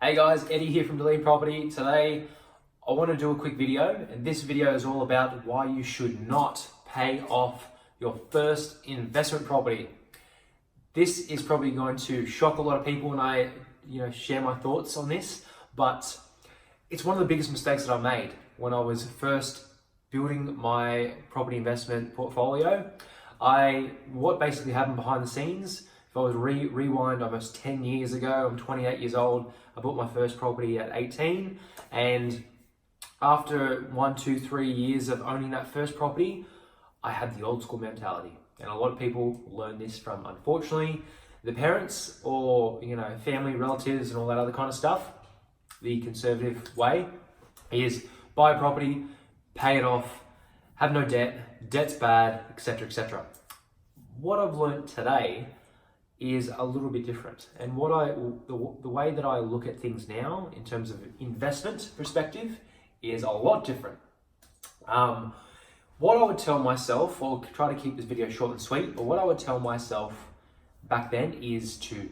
Hey guys, Eddie here from DilleenProperty. Today I want to do a quick video, and this video is all about why you should not pay off your first investment property. This is probably going to shock a lot of people when I share my thoughts on this, but it's one of the biggest mistakes that I made when I was first building my property investment portfolio. What basically happened behind the scenes, if I was rewind almost 10 years ago, I'm 28 years old, I bought my first property at 18, and after 1, 2, 3 years of owning that first property, I had the old school mentality. And a lot of people learn this from, unfortunately, the parents or family, relatives and all that other kind of stuff. The conservative way is buy a property, pay it off, have no debt, debt's bad, etc., etc. What I've learned today is a little bit different, and the way that I look at things now in terms of investment perspective is a lot different. What I would tell myself, I'll try to keep this video short and sweet, but what I would tell myself back then is to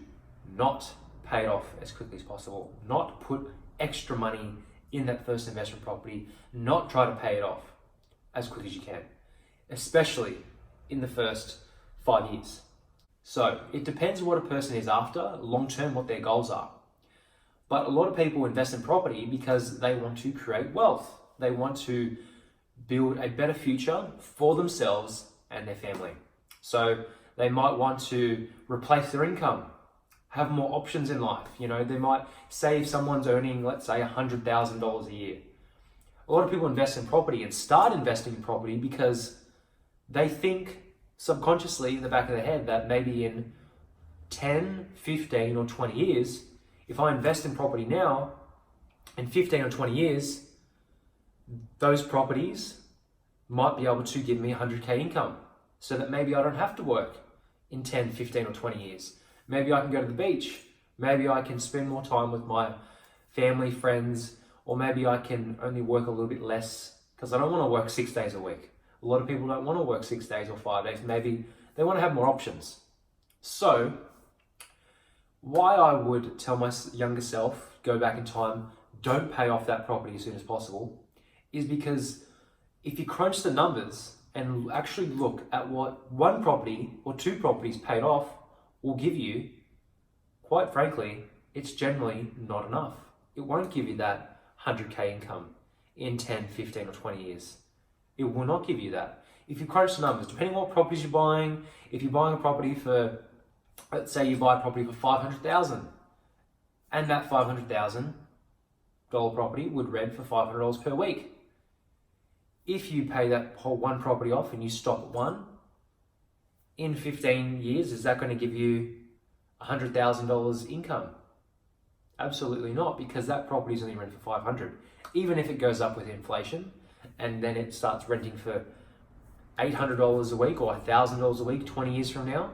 not pay it off as quickly as possible, not put extra money in that first investment property, not try to pay it off as quick as you can, especially in the first 5 years. So it depends what a person is after, long-term, what their goals are. But a lot of people invest in property because they want to create wealth. They want to build a better future for themselves and their family. So they might want to replace their income, have more options in life. They might say if someone's earning, let's say, $100,000 a year. A lot of people invest in property and start investing in property because they think subconsciously in the back of their head that maybe in 10, 15 or 20 years, if I invest in property now, in 15 or 20 years, those properties might be able to give me 100K income so that maybe I don't have to work in 10, 15 or 20 years. Maybe I can go to the beach. Maybe I can spend more time with my family, friends, or maybe I can only work a little bit less because I don't want to work 6 days a week. A lot of people don't want to work 6 days or 5 days. Maybe they want to have more options. So why I would tell my younger self, go back in time, don't pay off that property as soon as possible, is because if you crunch the numbers and actually look at what one property or two properties paid off will give you, quite frankly, it's generally not enough. It won't give you that 100K income in 10, 15 or 20 years. It will not give you that. If you crunch the numbers, depending on what properties you're buying, if you're buying a property for, let's say you buy a property for $500,000, and that $500,000 property would rent for $500 per week. If you pay that whole one property off and you stop at one, in 15 years, is that going to give you $100,000 income? Absolutely not, because that property is only rented for $500. Even if it goes up with inflation, and then it starts renting for $800 a week or $1,000 a week 20 years from now,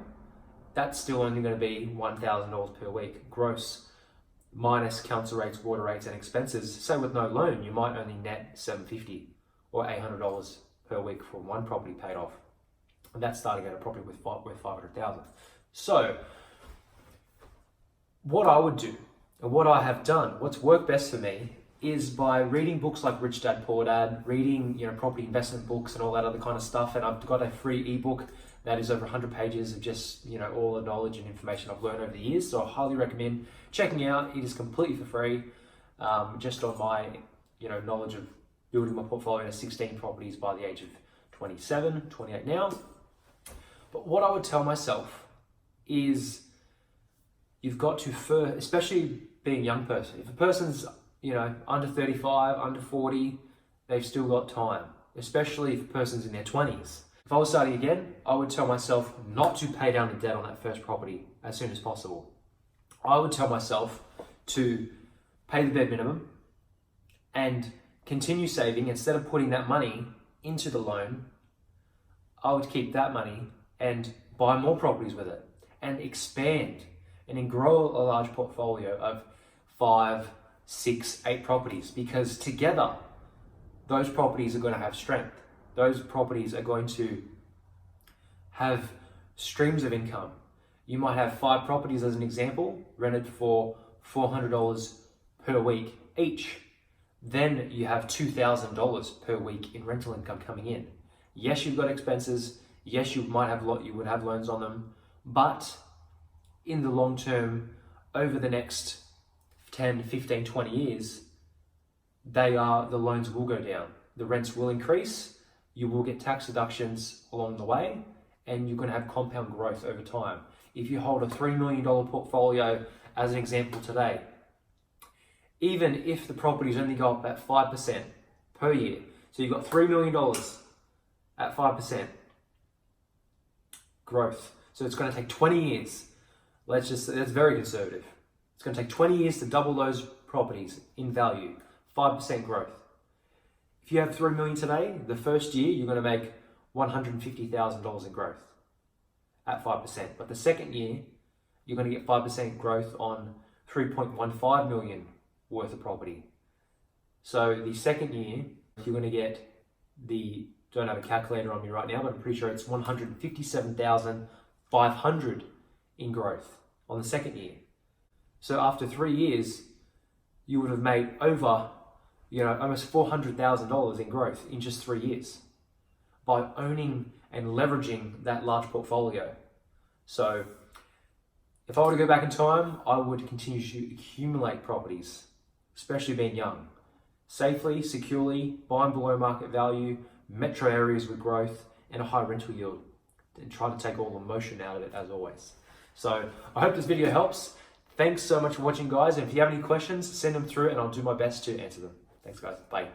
that's still only going to be $1,000 per week gross, minus council rates, water rates and expenses. Say with no loan, you might only net $750 or $800 per week from one property paid off. And that's starting at a property worth $500,000. So what I would do and what I have done, what's worked best for me, is by reading books like Rich Dad Poor Dad, reading property investment books and all that other kind of stuff. And I've got a free ebook that is over 100 pages of just all the knowledge and information I've learned over the years. So I highly recommend checking out. It is completely for free, just on my knowledge of building my portfolio to 16 properties by the age of 27, 28 now. But what I would tell myself is you've got to first, especially being a young person, if a person's under 35, under 40, they've still got time, especially if a person's in their 20s. If I was starting again, I would tell myself not to pay down the debt on that first property as soon as possible. I would tell myself to pay the bare minimum and continue saving. Instead of putting that money into the loan, I would keep that money and buy more properties with it and expand and then grow a large portfolio of 5, 6, 8 properties, because together those properties are going to have strength. Those properties are going to have streams of income. You might have 5 properties as an example, rented for $400 per week each, then you have $2,000 per week in rental income coming in. Yes, you've got expenses. Yes, you would have loans on them, but in the long term, over the next 10, 15, 20 years, the loans will go down. The rents will increase. You will get tax deductions along the way, and you're going to have compound growth over time. If you hold a $3 million portfolio, as an example today, even if the properties only go up at 5% per year, so you've got $3 million at 5% growth. So it's going to take 20 years. That's very conservative. It's going to take 20 years to double those properties in value, 5% growth. If you have $3 million today, the first year you're going to make $150,000 in growth at 5%. But the second year, you're going to get 5% growth on $3.15 million worth of property. So the second year, you're going to get don't have a calculator on me right now, but I'm pretty sure it's $157,500 in growth on the second year. So after 3 years, you would have made over, almost $400,000 in growth in just 3 years by owning and leveraging that large portfolio. So if I were to go back in time, I would continue to accumulate properties, especially being young, safely, securely, buying below market value, metro areas with growth, and a high rental yield, and try to take all the emotion out of it as always. So I hope this video helps. Thanks so much for watching, guys. And if you have any questions, send them through and I'll do my best to answer them. Thanks, guys. Bye.